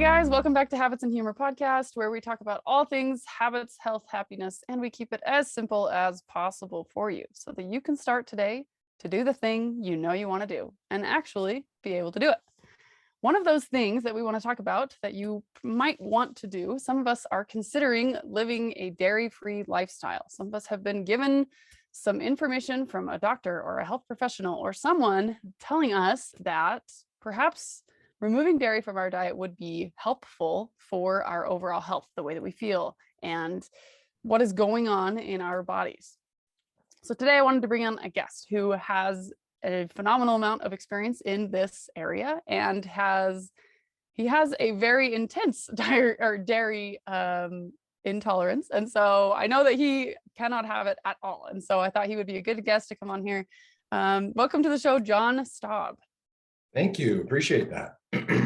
guys, welcome back to Habits and Humor podcast, where we talk about all things habits, health, happiness, and we keep it as simple as possible for you so that you can start today to do the thing you know you want to do and actually be able to do it. One of those things that we want to talk about that you might want to do, some of us are considering living a dairy-free lifestyle. Some of us have been given some information from a doctor or a health professional or someone telling us that perhaps removing dairy from our diet would be helpful for our overall health, the way that we feel, and what is going on in our bodies. So today I wanted to bring on a guest who has a phenomenal amount of experience in this area and he has a very intense dairy intolerance. And so I know that he cannot have it at all. And so I thought he would be a good guest to come on here. Welcome to the show, John Staab. Thank you. Appreciate that.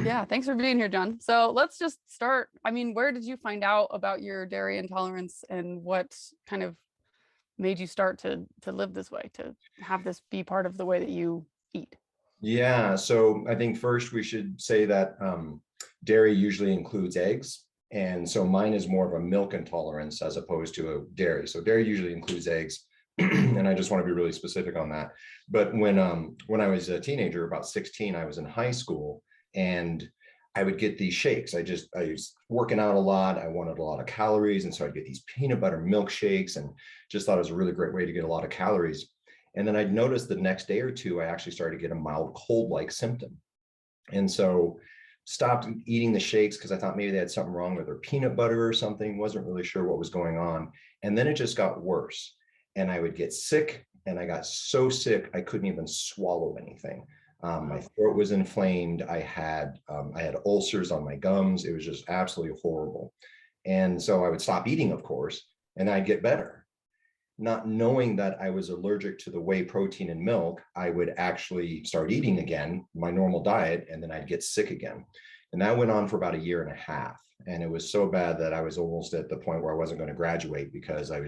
Yeah, thanks for being here, John. So let's just start. I mean, where did you find out about your dairy intolerance and what kind of made you start to live this way, to have this be part of the way that you eat? Yeah, so I think first we should say that dairy usually includes eggs. And so mine is more of a milk intolerance as opposed to a dairy. So dairy usually includes eggs. And I just want to be really specific on that. But when I was a teenager, about 16, I was in high school and I would get these shakes. I was working out a lot. I wanted a lot of calories. And so I'd get these peanut butter milkshakes and just thought it was a really great way to get a lot of calories. And then I'd noticed the next day or two, I actually started to get a mild cold-like symptom. And so stopped eating the shakes because I thought maybe they had something wrong with their peanut butter or something. Wasn't really sure what was going on. And then it just got worse. And I would get sick, and I got so sick I couldn't even swallow anything. My throat was inflamed. I had ulcers on my gums. It was just absolutely horrible. And so I would stop eating, of course, and I'd get better. Not knowing that I was allergic to the whey protein in milk, I would actually start eating again, my normal diet, and then I'd get sick again. And that went on for about 1.5 years. And it was so bad that I was almost at the point where I wasn't going to graduate because I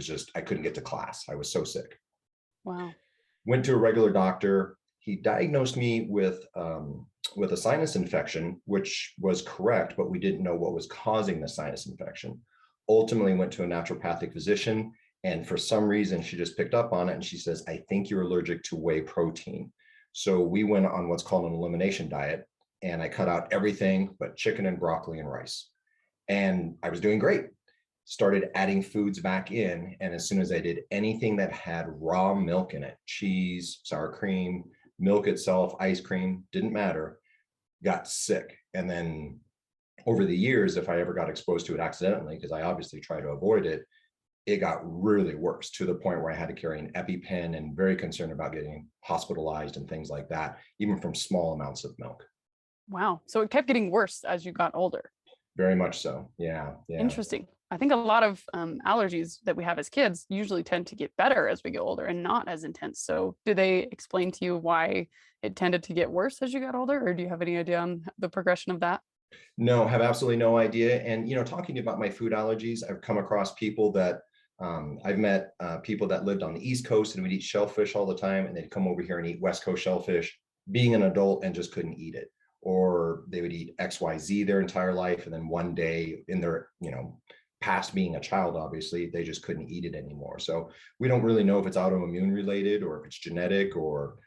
couldn't get to class. I was so sick. Wow. Went to a regular doctor. He diagnosed me with a sinus infection, which was correct, but we didn't know what was causing the sinus infection. Ultimately went to a naturopathic physician. And for some reason, she just picked up on it. And she says, I think you're allergic to whey protein. So we went on what's called an elimination diet. And I cut out everything but chicken and broccoli and rice. And I was doing great. Started adding foods back in. And as soon as I did anything that had raw milk in it, cheese, sour cream, milk itself, ice cream, didn't matter, got sick. And then over the years, if I ever got exposed to it accidentally, because I obviously try to avoid it, it got really worse to the point where I had to carry an EpiPen and very concerned about getting hospitalized and things like that, even from small amounts of milk. Wow. So it kept getting worse as you got older. Very much so. Yeah. Interesting. I think a lot of allergies that we have as kids usually tend to get better as we get older and not as intense. So do they explain to you why it tended to get worse as you got older? Or do you have any idea on the progression of that? No, have absolutely no idea. And, talking about my food allergies, I've come across people that I've met people that lived on the East Coast and would eat shellfish all the time. And they'd come over here and eat West Coast shellfish, being an adult, and just couldn't eat it. Or they would eat XYZ their entire life. And then one day in their, past being a child, obviously, they just couldn't eat it anymore. So we don't really know if it's autoimmune related or if it's genetic, or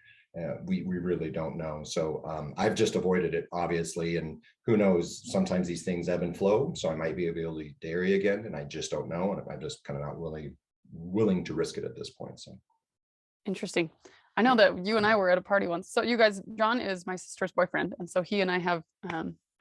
we really don't know. So I've just avoided it, obviously. And who knows, sometimes these things ebb and flow. So I might be able to eat dairy again, and I just don't know. And I'm just kind of not really willing to risk it at this point. So interesting. I know that you and I were at a party once. So you guys, John is my sister's boyfriend. And so he and I have,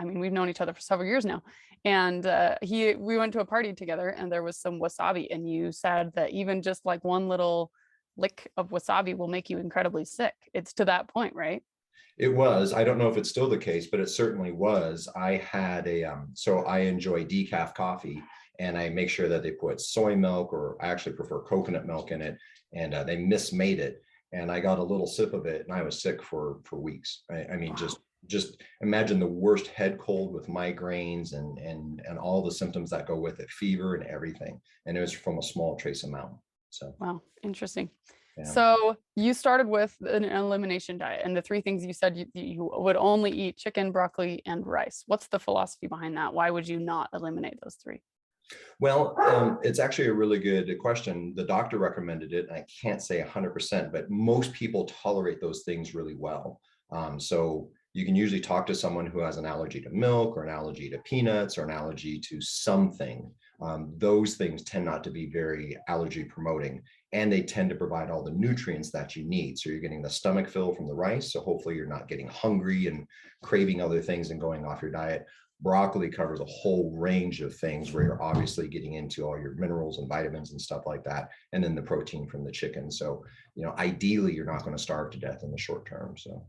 we've known each other for several years now. And we went to a party together and there was some wasabi. And you said that even just like one little lick of wasabi will make you incredibly sick. It's to that point, right? It was. I don't know if it's still the case, but it certainly was. I had so I enjoy decaf coffee, and I make sure that they put soy milk, or I actually prefer coconut milk in it, and they mismade it. And I got a little sip of it and I was sick for weeks. I mean, wow. Just imagine the worst head cold with migraines and all the symptoms that go with it, fever and everything. And it was from a small trace amount. So. Wow. Interesting. Yeah. So you started with an elimination diet, and the three things you said you would only eat: chicken, broccoli, and rice. What's the philosophy behind that? Why would you not eliminate those three? Well, it's actually a really good question. The doctor recommended it. And I can't say 100%, but most people tolerate those things really well. So you can usually talk to someone who has an allergy to milk or an allergy to peanuts or an allergy to something. Those things tend not to be very allergy promoting, and they tend to provide all the nutrients that you need. So you're getting the stomach fill from the rice. So hopefully you're not getting hungry and craving other things and going off your diet. Broccoli covers a whole range of things where you're obviously getting into all your minerals and vitamins and stuff like that, and then the protein from the chicken. So, ideally, you're not going to starve to death in the short term. So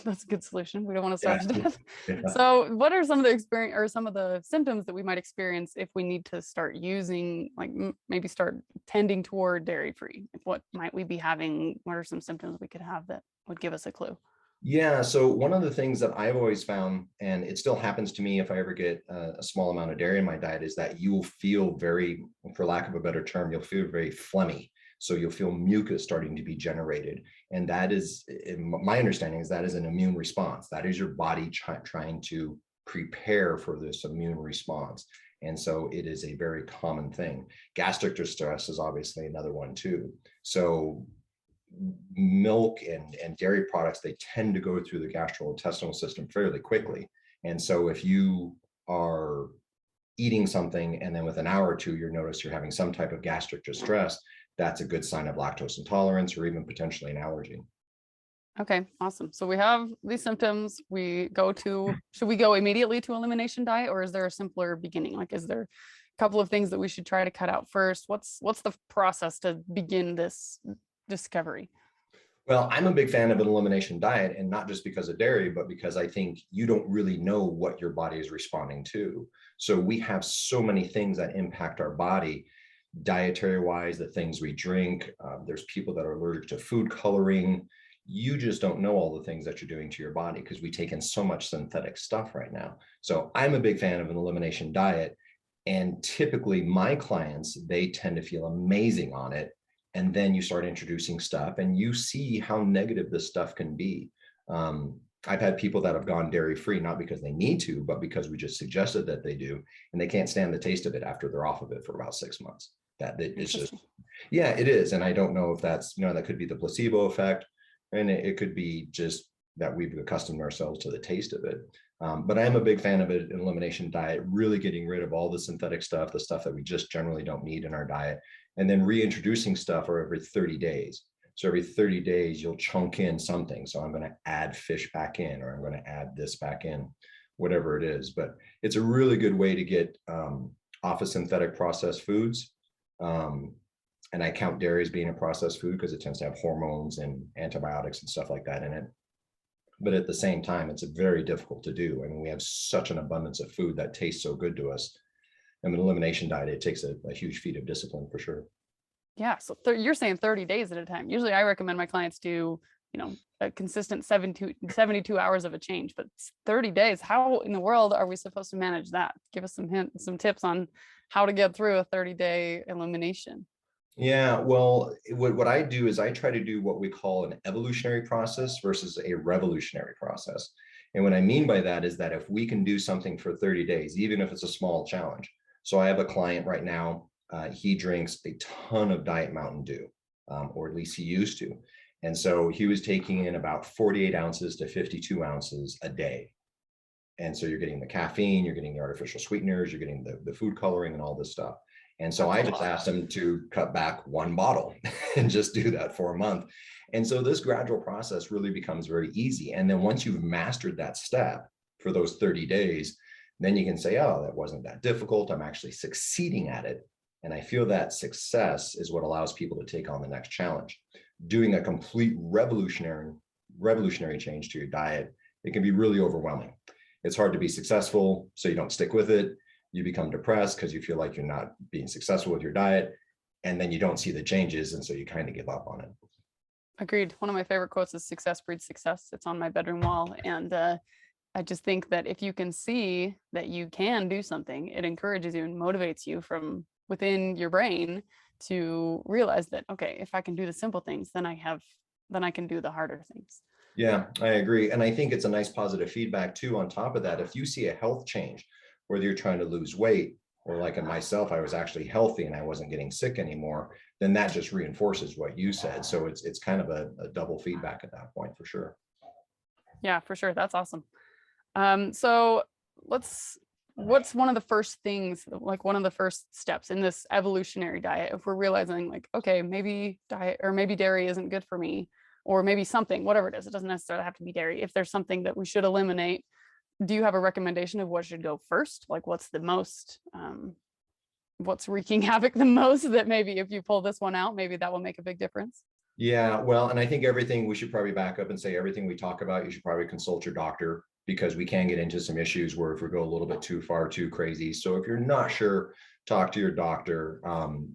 That's a good solution. We don't want to yeah, starve to death. yeah. So what are some of the experience or some of the symptoms that we might experience if we need to start using, like maybe start tending toward dairy free? What might we be having? What are some symptoms we could have that would give us a clue? Yeah. So one of the things that I've always found, and it still happens to me if I ever get a small amount of dairy in my diet, is that you will feel very, for lack of a better term, you'll feel very phlegmy. So you'll feel mucus starting to be generated. And that is, in my understanding, is that is an immune response. That is your body trying to prepare for this immune response. And so it is a very common thing. Gastric distress is obviously another one too. So milk and dairy products, they tend to go through the gastrointestinal system fairly quickly. And so if you are eating something and then with an hour or two, you notice you're having some type of gastric distress, that's a good sign of lactose intolerance or even potentially an allergy. Okay, awesome. So we have these symptoms. Should we go immediately to elimination diet, or is there a simpler beginning? Like, is there a couple of things that we should try to cut out first? What's the process to begin this discovery? Well, I'm a big fan of an elimination diet, and not just because of dairy, but because I think you don't really know what your body is responding to. So we have so many things that impact our body dietary wise, the things we drink. There's people that are allergic to food coloring. You just don't know all the things that you're doing to your body because we take in so much synthetic stuff right now. So I'm a big fan of an elimination diet. And typically my clients, they tend to feel amazing on it. And then you start introducing stuff and you see how negative this stuff can be. I've had people that have gone dairy free, not because they need to, but because we just suggested that they do, and they can't stand the taste of it after they're off of it for about 6 months. That it's just, yeah, it is. And I don't know if that's, that could be the placebo effect, and it could be just that we've accustomed ourselves to the taste of it. But I am a big fan of an elimination diet, really getting rid of all the synthetic stuff, the stuff that we just generally don't need in our diet, and then reintroducing stuff for every 30 days. So every 30 days, you'll chunk in something. So I'm going to add fish back in, or I'm going to add this back in, whatever it is. But it's a really good way to get off of synthetic processed foods. And I count dairy as being a processed food because it tends to have hormones and antibiotics and stuff like that in it. But at the same time, it's very difficult to do. I mean, we have such an abundance of food that tastes so good to us. And an elimination diet, it takes a huge feat of discipline for sure. Yeah. So you're saying 30 days at a time. Usually I recommend my clients do, a consistent 72 hours of a change, but 30 days. How in the world are we supposed to manage that? Give us some tips on how to get through a 30-day elimination. Yeah, well, what I do is I try to do what we call an evolutionary process versus a revolutionary process. And what I mean by that is that if we can do something for 30 days, even if it's a small challenge. So I have a client right now, he drinks a ton of Diet Mountain Dew, or at least he used to. And so he was taking in about 48 ounces to 52 ounces a day. And so you're getting the caffeine, you're getting the artificial sweeteners, you're getting the food coloring and all this stuff. And so I just asked him to cut back one bottle and just do that for a month. And so this gradual process really becomes very easy. And then once you've mastered that step for those 30 days, then you can say, oh, that wasn't that difficult. I'm actually succeeding at it. And I feel that success is what allows people to take on the next challenge. Doing a complete revolutionary change to your diet, it can be really overwhelming. It's hard to be successful, so you don't stick with it. You become depressed because you feel like you're not being successful with your diet, and then you don't see the changes, and so you kind of give up on it. Agreed. One of my favorite quotes is "Success breeds success." It's on my bedroom wall, and I just think that if you can see that you can do something, it encourages you and motivates you from within your brain to realize that, okay, if I can do the simple things, then I can do the harder things. Yeah, I agree. And I think it's a nice positive feedback too. On top of that, if you see a health change, whether you're trying to lose weight or like in myself, I was actually healthy and I wasn't getting sick anymore, then that just reinforces what you said. So it's kind of a double feedback at that point for sure. Yeah, for sure. That's awesome. So what's one of the first things, like one of the first steps in this evolutionary diet, if we're realizing like, okay, maybe diet or maybe dairy isn't good for me, or maybe something, whatever it is, it doesn't necessarily have to be dairy. If there's something that we should eliminate, do you have a recommendation of what should go first? Like what's the most, what's wreaking havoc the most, that maybe if you pull this one out, maybe that will make a big difference? Yeah, well, and I think everything, we should probably back up and say everything we talk about, you should probably consult your doctor, because we can get into some issues where if we go a little bit too far, too crazy. So if you're not sure, talk to your doctor.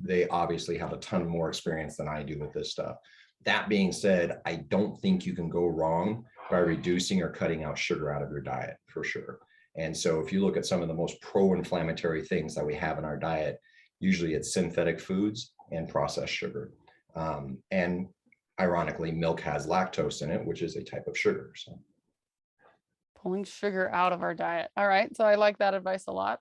They obviously have a ton more experience than I do with this stuff. That being said, I don't think you can go wrong by reducing or cutting out sugar out of your diet for sure. And so if you look at some of the most pro-inflammatory things that we have in our diet, usually it's synthetic foods and processed sugar. And ironically, milk has lactose in it, which is a type of sugar. So Pulling sugar out of our diet. All right. So I like that advice a lot.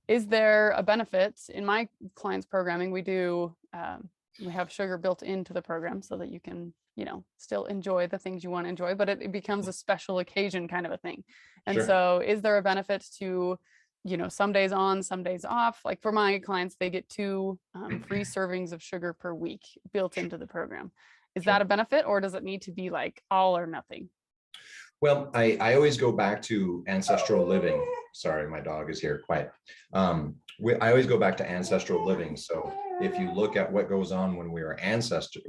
Is there a benefit in my clients programming? We have sugar built into the program so that you can, still enjoy the things you want to enjoy, but it becomes a special occasion kind of a thing. And sure. so is there a benefit to, some days on, some days off? Like for my clients, they get 2 free servings of sugar per week built into the program. Is Sure. that a benefit, or does it need to be like all or nothing? Well, I always go back to ancestral living. Sorry, my dog is here, quiet. I always go back to ancestral living. So if you look at what goes on when our ancestors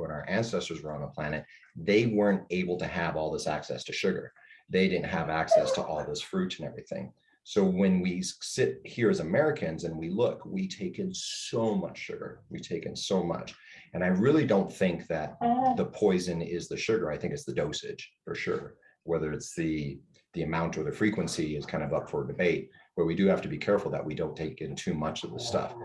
were on the planet, they weren't able to have all this access to sugar. They didn't have access to all this fruit and everything. So when we sit here as Americans and we look, we take in so much sugar. We take in so much. And I really don't think that the poison is the sugar. I think it's the dosage for sure. Whether it's the amount or the frequency is kind of up for debate, but we do have to be careful that we don't take in too much of the stuff.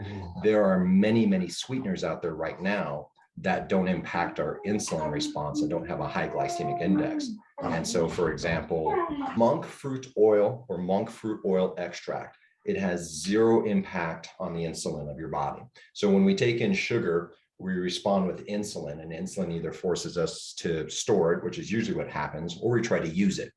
There are many, many sweeteners out there right now that don't impact our insulin response and don't have a high glycemic index. And so, for example, monk fruit oil or monk fruit oil extract, it has 0 impact on the insulin of your body. So when we take in sugar, we respond with insulin, and insulin either forces us to store it, which is usually what happens, or we try to use it.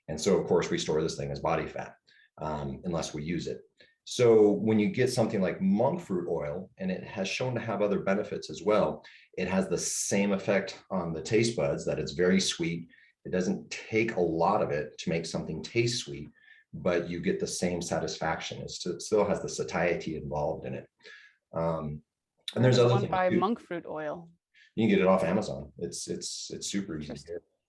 And so, of course, we store this thing as body fat unless we use it. So when you get something like monk fruit oil, and it has shown to have other benefits as well, it has the same effect on the taste buds, that it's very sweet. It doesn't take a lot of it to make something taste sweet, but you get the same satisfaction. It still has the satiety involved in it. And there's other things buy too. monk fruit oil. You can get it off Amazon. It's super easy.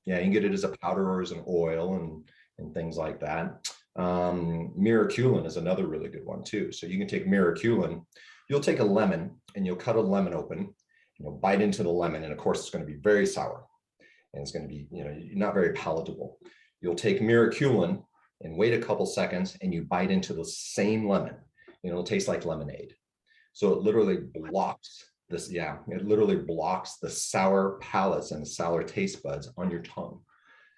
Yeah, you can get it as a powder or as an oil and things like that. Miraculin is another really good one too. So you can take Miraculin, you'll take a lemon and you'll cut a lemon open, bite into the lemon, and of course it's going to be very sour and it's going to be, not very palatable. You'll take Miraculin and wait a couple seconds and you bite into the same lemon. It'll taste like lemonade. So it literally blocks this. Yeah, it literally blocks the sour palates and the sour taste buds on your tongue.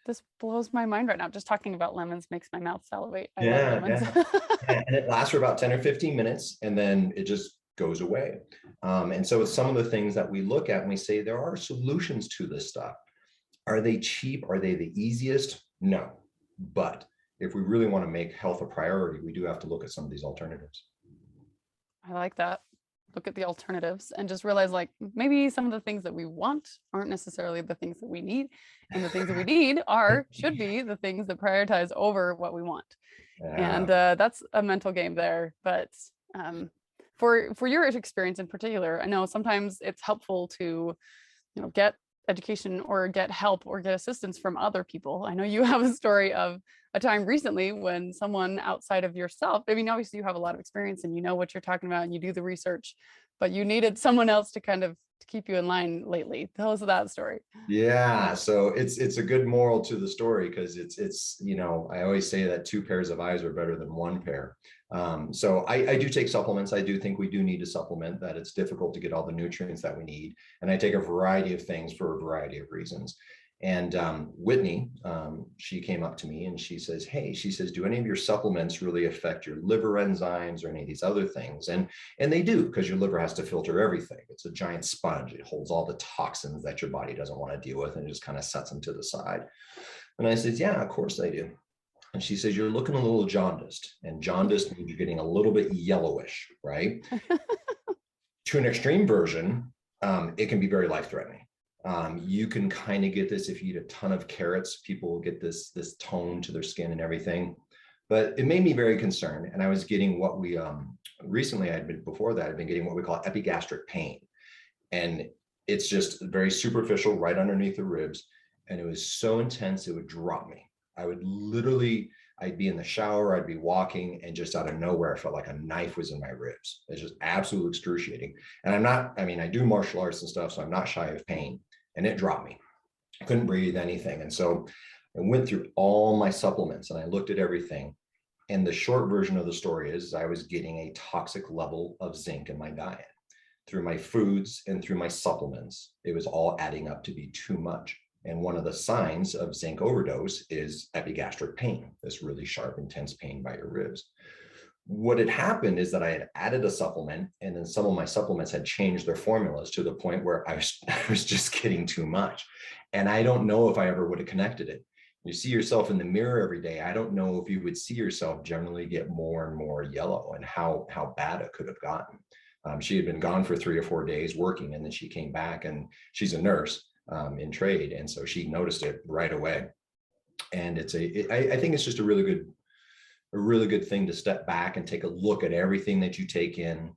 This blows my mind right now. Just talking about lemons makes my mouth salivate. I love lemons. And it lasts for about 10 or 15 minutes and then it just goes away. And so it's some of the things that we look at and we say there are solutions to this stuff. Are they cheap? Are they the easiest? No. But if we really want to make health a priority, we do have to look at some of these alternatives. I like that. Look at the alternatives and just realize like maybe some of the things that we want aren't necessarily the things that we need, and the things that we need should be the things that prioritize over what we want. Yeah. And that's a mental game there. But for your experience in particular, I know sometimes it's helpful to get education or get help or get assistance from other people. I know you have a story of a time recently when someone outside of yourself, I mean, obviously you have a lot of experience and you know what you're talking about and you do the research, but you needed someone else to kind of keep you in line lately. Tell us that story. Yeah, so it's a good moral to the story, because it's I always say that 2 pairs of eyes are better than 1 pair. So I do take supplements. I do think we do need to supplement, that it's difficult to get all the nutrients that we need. And I take a variety of things for a variety of reasons. And Whitney, she came up to me and she says, hey, she says, do any of your supplements really affect your liver enzymes or any of these other things? And they do, because your liver has to filter everything. It's a giant sponge. It holds all the toxins that your body doesn't want to deal with and just kind of sets them to the side. And I said, yeah, of course they do. And she says, you're looking a little jaundiced, and jaundiced means you're getting a little bit yellowish, right? To an extreme version, it can be very life-threatening. You can kind of get this if you eat a ton of carrots. People will get this tone to their skin and everything. But it made me very concerned. And I was getting what we recently I'd been getting what we call epigastric pain. And it's just very superficial right underneath the ribs. And it was so intense, it would drop me. I would literally, I'd be in the shower, I'd be walking, and just out of nowhere, I felt like a knife was in my ribs. It's just absolutely excruciating. And I do martial arts and stuff, so I'm not shy of pain. And it dropped me. I couldn't breathe, anything. And so I went through all my supplements and I looked at everything. And the short version of the story is I was getting a toxic level of zinc in my diet. Through my foods and through my supplements, it was all adding up to be too much. And one of the signs of zinc overdose is epigastric pain, this really sharp, intense pain by your ribs. What had happened is that I had added a supplement, and then some of my supplements had changed their formulas to the point where I was just getting too much. And I don't know if I ever would have connected it. You see yourself in the mirror every day. I don't know if you would see yourself generally get more and more yellow, and how bad it could have gotten. She had been gone for 3 or 4 days working, and then she came back, and she's a nurse in trade. And so she noticed it right away. And I think it's just a really good thing to step back and take a look at everything that you take in.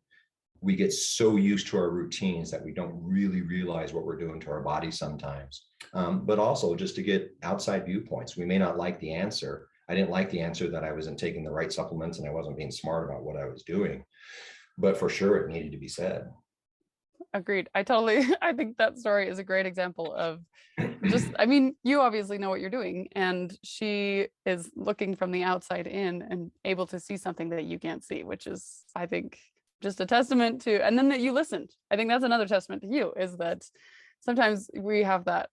We get so used to our routines that we don't really realize what we're doing to our body sometimes. But also just to get outside viewpoints. We may not like the answer. I didn't like the answer that I wasn't taking the right supplements and I wasn't being smart about what I was doing. But for sure, it needed to be said. Agreed. I think that story is a great example of you obviously know what you're doing, and she is looking from the outside in and able to see something that you can't see, which is, I think, just a testament to, and then that you listened. I think that's another testament to you, is that sometimes we have that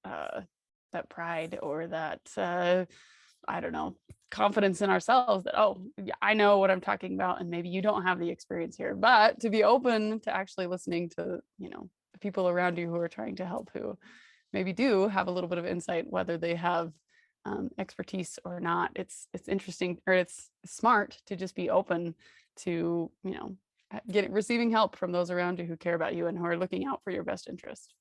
pride or that, I don't know, confidence in ourselves that, oh, I know what I'm talking about, and maybe you don't have the experience here. But to be open to actually listening to, the people around you who are trying to help, who maybe do have a little bit of insight, whether they have expertise or not. It's interesting, or it's smart to just be open to, receiving help from those around you who care about you and who are looking out for your best interest.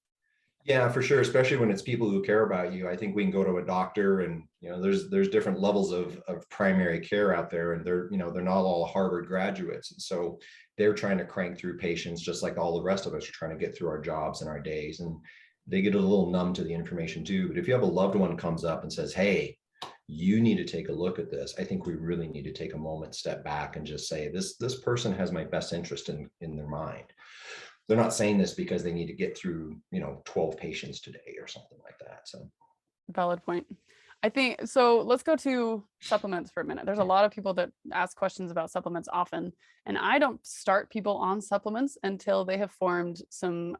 Yeah, for sure. Especially when it's people who care about you. I think we can go to a doctor, and there's different levels of primary care out there, and they're not all Harvard graduates, and so they're trying to crank through patients just like all the rest of us are trying to get through our jobs and our days, and they get a little numb to the information too. But if you have a loved one comes up and says, hey, you need to take a look at this, I think we really need to take a moment, step back, and just say, this person has my best interest in their mind. They're not saying this because they need to get through 12 patients today or something like that. So valid point. I think so. Let's go to supplements for a minute. There's a lot of people that ask questions about supplements often, and I don't start people on supplements until they have formed some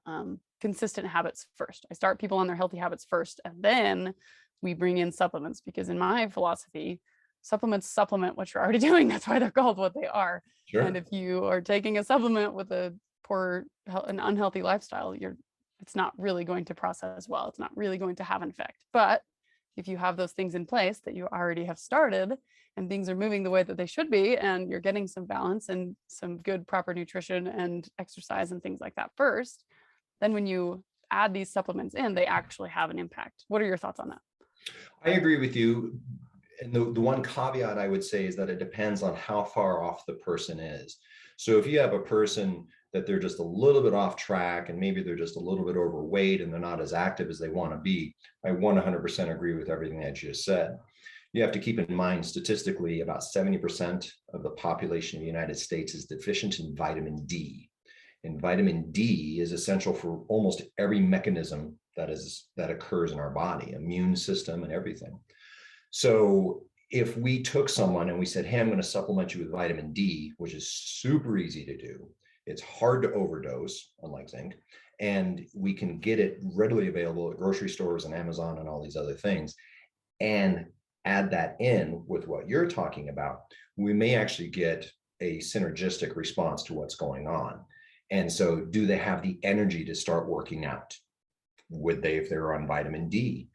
consistent habits first. I start people on their healthy habits first, and then we bring in supplements, because in my philosophy, supplements supplement what you're already doing. That's why they're called what they are. Sure. And if you are taking a supplement with an unhealthy lifestyle, it's not really going to process well. It's not really going to have an effect. But if you have those things in place that you already have started, and things are moving the way that they should be, and you're getting some balance and some good proper nutrition and exercise and things like that first, then when you add these supplements in, they actually have an impact. What are your thoughts on that? I agree with you. And the one caveat I would say is that it depends on how far off the person is. So if you have a person that they're just a little bit off track, and maybe they're just a little bit overweight and they're not as active as they want to be, I 100% agree with everything that you just said. You have to keep in mind, statistically, about 70% of the population of the United States is deficient in vitamin D. And vitamin D is essential for almost every mechanism that occurs in our body, immune system and everything. So if we took someone and we said, hey, I'm going to supplement you with vitamin D, which is super easy to do, it's hard to overdose, unlike zinc, and we can get it readily available at grocery stores and Amazon and all these other things, and add that in with what you're talking about, we may actually get a synergistic response to what's going on. And so do they have the energy to start working out? Would they if they're on vitamin D?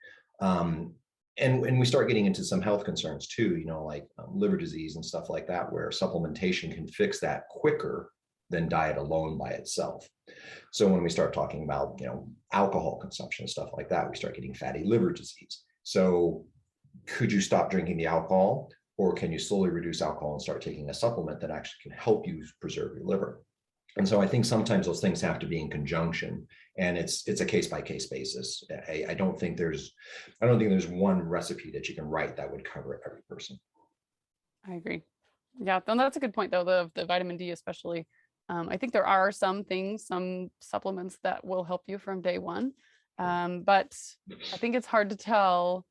And we start getting into some health concerns too, like liver disease and stuff like that, where supplementation can fix that quicker than diet alone by itself. So when we start talking about, alcohol consumption, stuff like that, we start getting fatty liver disease. So could you stop drinking the alcohol, or can you slowly reduce alcohol and start taking a supplement that actually can help you preserve your liver? And so I think sometimes those things have to be in conjunction, and it's a case by case basis. I don't think there's one recipe that you can write that would cover every person. I agree. Yeah, that's a good point though. The vitamin D especially. I think there are some supplements that will help you from day one, but I think it's hard to tell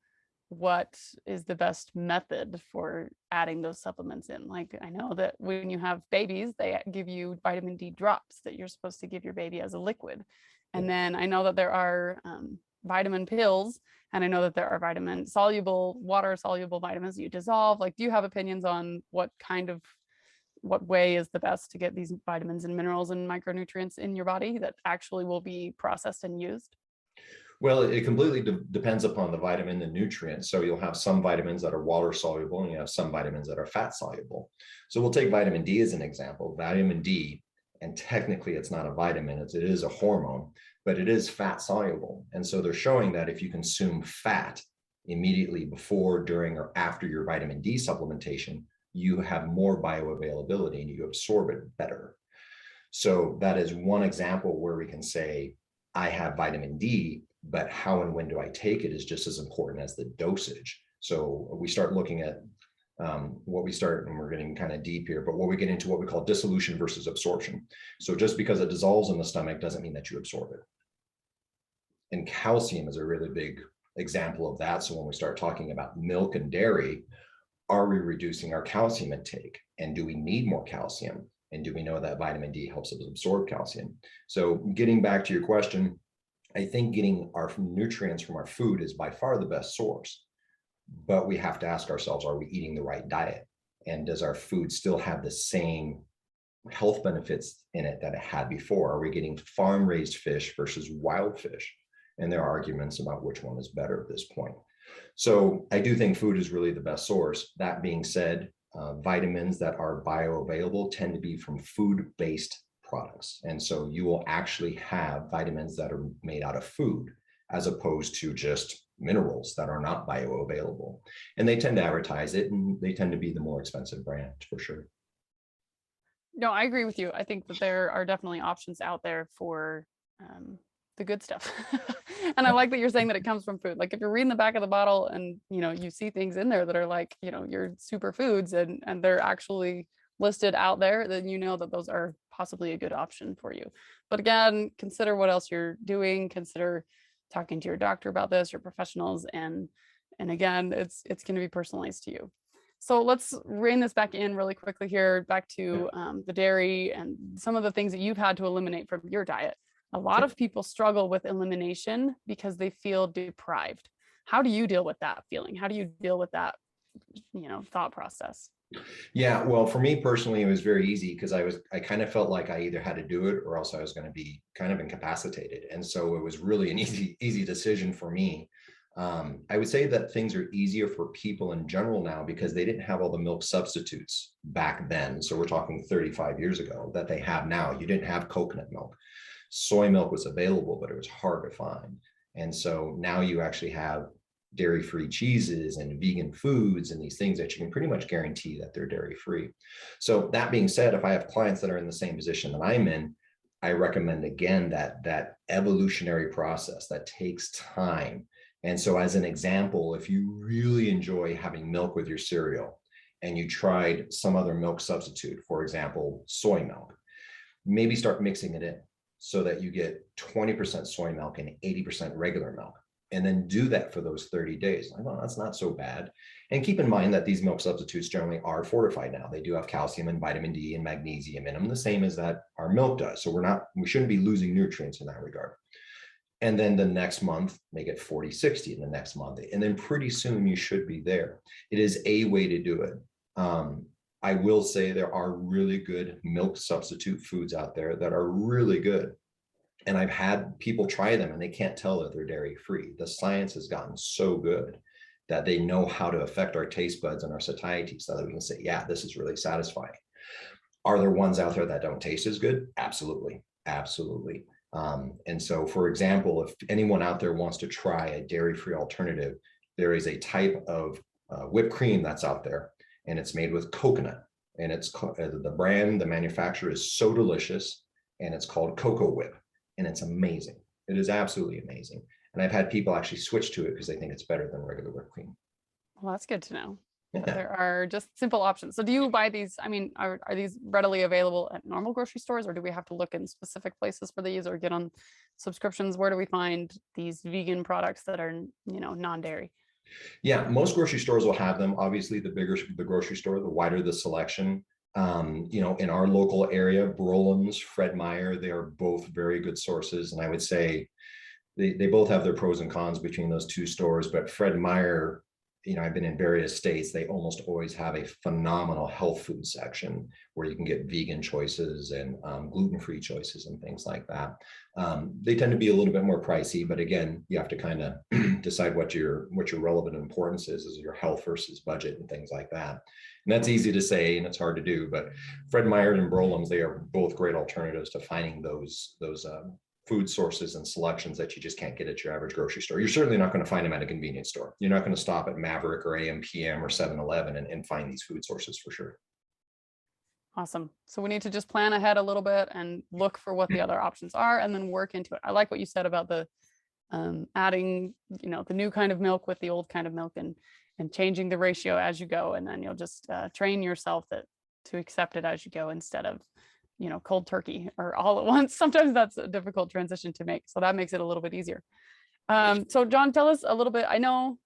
what is the best method for adding those supplements in. Like, I know that when you have babies, they give you vitamin D drops that you're supposed to give your baby as a liquid. And then I know that there are vitamin pills, and I know that there are water soluble vitamins you dissolve. Like, do you have opinions on what way is the best to get these vitamins and minerals and micronutrients in your body that actually will be processed and used? Well, it completely depends upon the vitamin and nutrient. So you'll have some vitamins that are water soluble, and you have some vitamins that are fat soluble. So we'll take vitamin D as an example. Vitamin D, and technically it's not a vitamin, it is a hormone, but it is fat soluble. And so they're showing that if you consume fat immediately before, during, or after your vitamin D supplementation, you have more bioavailability and you absorb it better. So that is one example where we can say, I have vitamin D, but how and when do I take it is just as important as the dosage. So we start looking at and we're getting kind of deep here, but what we get into what we call dissolution versus absorption. So just because it dissolves in the stomach doesn't mean that you absorb it. And calcium is a really big example of that. So when we start talking about milk and dairy, are we reducing our calcium intake? And do we need more calcium? And do we know that vitamin D helps us absorb calcium? So getting back to your question, I think getting our nutrients from our food is by far the best source, but we have to ask ourselves, are we eating the right diet? And does our food still have the same health benefits in it that it had before? Are we getting farm-raised fish versus wild fish? And there are arguments about which one is better at this point. So I do think food is really the best source. That being said, vitamins that are bioavailable tend to be from food-based products. And so you will actually have vitamins that are made out of food as opposed to just minerals that are not bioavailable. And they tend to advertise it, and they tend to be the more expensive brand for sure. No, I agree with you. I think that there are definitely options out there for the good stuff. And I like that you're saying that it comes from food. Like, if you're reading the back of the bottle and, you see things in there that are like, your superfoods and they're actually listed out there, then you know that those are possibly a good option for you. But again, consider what else you're doing, consider talking to your doctor about this, your professionals, and again, it's going to be personalized to you. So let's rein this back in really quickly here, back to the dairy and some of the things that you've had to eliminate from your diet. A lot of people struggle with elimination because they feel deprived. How do you deal with that feeling? How do you deal with that, thought process? Yeah, well, for me personally, it was very easy because I kind of felt like I either had to do it or else I was going to be kind of incapacitated. And so it was really an easy decision for me. I would say that things are easier for people in general now because they didn't have all the milk substitutes back then. So we're talking 35 years ago that they have now. You didn't have coconut milk. Soy milk was available, but it was hard to find. And so now you actually have dairy-free cheeses and vegan foods and these things that you can pretty much guarantee that they're dairy-free. So that being said, if I have clients that are in the same position that I'm in, I recommend again that evolutionary process that takes time. And so as an example, if you really enjoy having milk with your cereal and you tried some other milk substitute, for example, soy milk, maybe start mixing it in so that you get 20% soy milk and 80% regular milk. and then do that for those 30 days. Like, well, that's not so bad. And keep in mind that these milk substitutes generally are fortified now. They do have calcium and vitamin D and magnesium in them, the same as that our milk does. So we shouldn't be losing nutrients in that regard. And then the next month, make it 40, 60 in the next month. And then pretty soon you should be there. It is a way to do it. I will say there are really good milk substitute foods out there that are really good. And I've had people try them and they can't tell that they're dairy free. The science has gotten so good that they know how to affect our taste buds and our satiety so that we can say, yeah, this is really satisfying. Are there ones out there that don't taste as good? Absolutely. Absolutely. And so, for example, if anyone out there wants to try a dairy-free alternative, there is a type of whipped cream that's out there, and it's made with coconut. And it's the brand, the manufacturer is so delicious, and it's called Cocoa Whip, and it's amazing. It is absolutely amazing. And I've had people actually switch to it because they think it's better than regular whipped cream. Well, that's good to know. Yeah. There are just simple options. So do you buy these? I mean, are these readily available at normal grocery stores, or do we have to look in specific places for these or get on subscriptions? Where do we find these vegan products that are, non-dairy? Yeah, most grocery stores will have them. Obviously, the bigger the grocery store, the wider the selection. In our local area, Brolem's, Fred Meyer, they are both very good sources. And I would say they both have their pros and cons between those two stores, but Fred Meyer, I've been in various states, they almost always have a phenomenal health food section where you can get vegan choices and gluten-free choices and things like that. They tend to be a little bit more pricey, but again, you have to kind of decide what your relevant importance is your health versus budget and things like that. And that's easy to say and it's hard to do, but Fred Meyer and Brolem's, they are both great alternatives to finding those food sources and selections that you just can't get at your average grocery store. You're certainly not going to find them at a convenience store. You're not going to stop at Maverick or AM/PM or 7-Eleven and find these food sources for sure. Awesome. So we need to just plan ahead a little bit and look for what the other options are and then work into it. I like what you said about the adding, the new kind of milk with the old kind of milk and changing the ratio as you go. And then you'll just train yourself to accept it as you go instead of cold turkey or all at once. Sometimes that's a difficult transition to make. So that makes it a little bit easier. So John, tell us a little bit. I know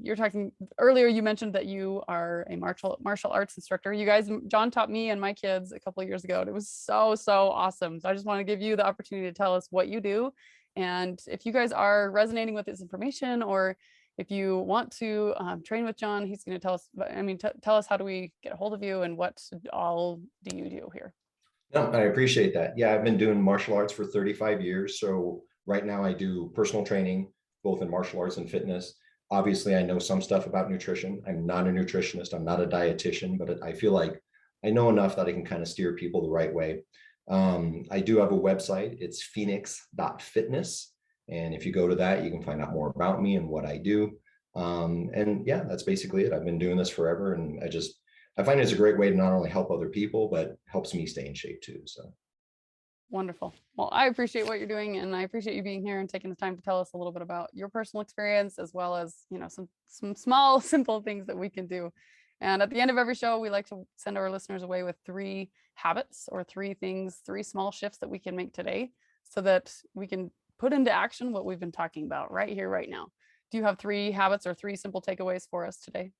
you're talking earlier, you mentioned that you are a martial arts instructor. John taught me and my kids a couple of years ago, and it was so awesome. So I just want to give you the opportunity to tell us what you do. And if you guys are resonating with this information, or if you want to train with John, he's going to tell us, tell us, how do we get a hold of you and what all do you do here? No, I appreciate that. Yeah, I've been doing martial arts for 35 years. So right now I do personal training, both in martial arts and fitness. Obviously, I know some stuff about nutrition. I'm not a nutritionist. I'm not a dietitian, but I feel like I know enough that I can kind of steer people the right way. I do have a website. It's phoenix.fitness. And if you go to that, you can find out more about me and what I do. And yeah, that's basically it. I've been doing this forever. And I find it's a great way to not only help other people, but helps me stay in shape too. So. Wonderful. Well, I appreciate what you're doing, and I appreciate you being here and taking the time to tell us a little bit about your personal experience, as well as, some small, simple things that we can do. And at the end of every show, we like to send our listeners away with 3 habits or 3 small shifts that we can make today so that we can put into action what we've been talking about right here, right now. Do you have 3 habits or 3 simple takeaways for us today?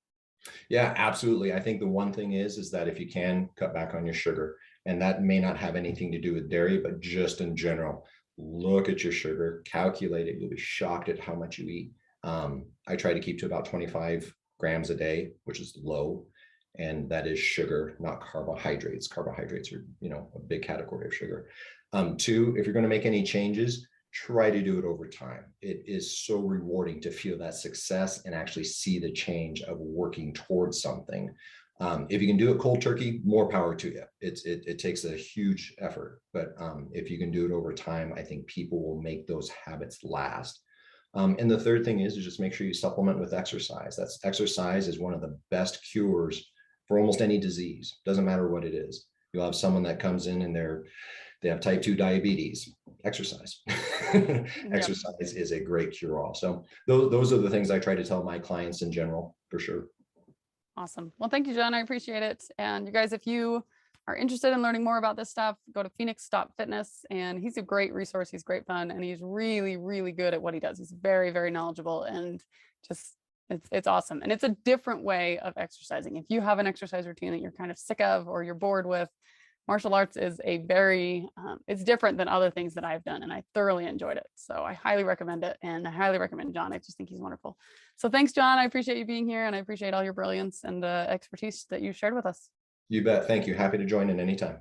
Yeah, absolutely. I think the one thing is that if you can cut back on your sugar, and that may not have anything to do with dairy, but just in general, look at your sugar, calculate it. You'll be shocked at how much you eat. I try to keep to about 25 grams a day, which is low. And that is sugar, not carbohydrates. Carbohydrates are, a big category of sugar. 2, if you're going to make any changes, try to do it over time. It is so rewarding to feel that success and actually see the change of working towards something. If you can do it cold turkey, more power to you. It takes a huge effort, but if you can do it over time, I think people will make those habits last. And the third thing is just make sure you supplement with exercise. Exercise is one of the best cures for almost any disease. Doesn't matter what it is. You'll have someone that comes in and they have type 2 diabetes. Exercise. Exercise is a great cure-all. So those are the things I try to tell my clients in general, for sure. Awesome. Well, thank you, John. I appreciate it. And you guys, if you are interested in learning more about this stuff, go to Phoenix Fitness, and he's a great resource. He's great fun, and he's really, really good at what he does. He's very, very knowledgeable, and just it's awesome. And it's a different way of exercising. If you have an exercise routine that you're kind of sick of or you're bored with, martial arts is a very, it's different than other things that I've done, and I thoroughly enjoyed it. So I highly recommend it, and I highly recommend John. I just think he's wonderful. So thanks, John. I appreciate you being here, and I appreciate all your brilliance and expertise that you shared with us. You bet. Thank you. Happy to join in anytime.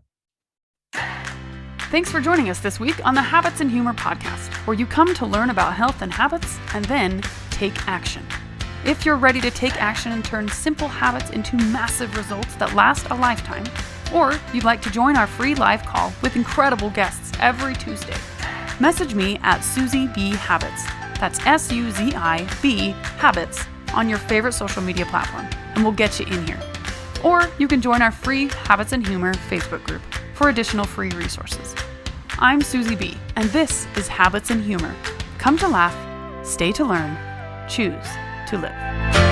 Thanks for joining us this week on the Habits and Humor podcast, where you come to learn about health and habits and then take action. If you're ready to take action and turn simple habits into massive results that last a lifetime, or you'd like to join our free live call with incredible guests every Tuesday, message me at Susie B Habits. That's SUZIB Habits on your favorite social media platform, and we'll get you in here. Or you can join our free Habits and Humor Facebook group for additional free resources. I'm Susie B, and this is Habits and Humor. Come to laugh, stay to learn, choose to live.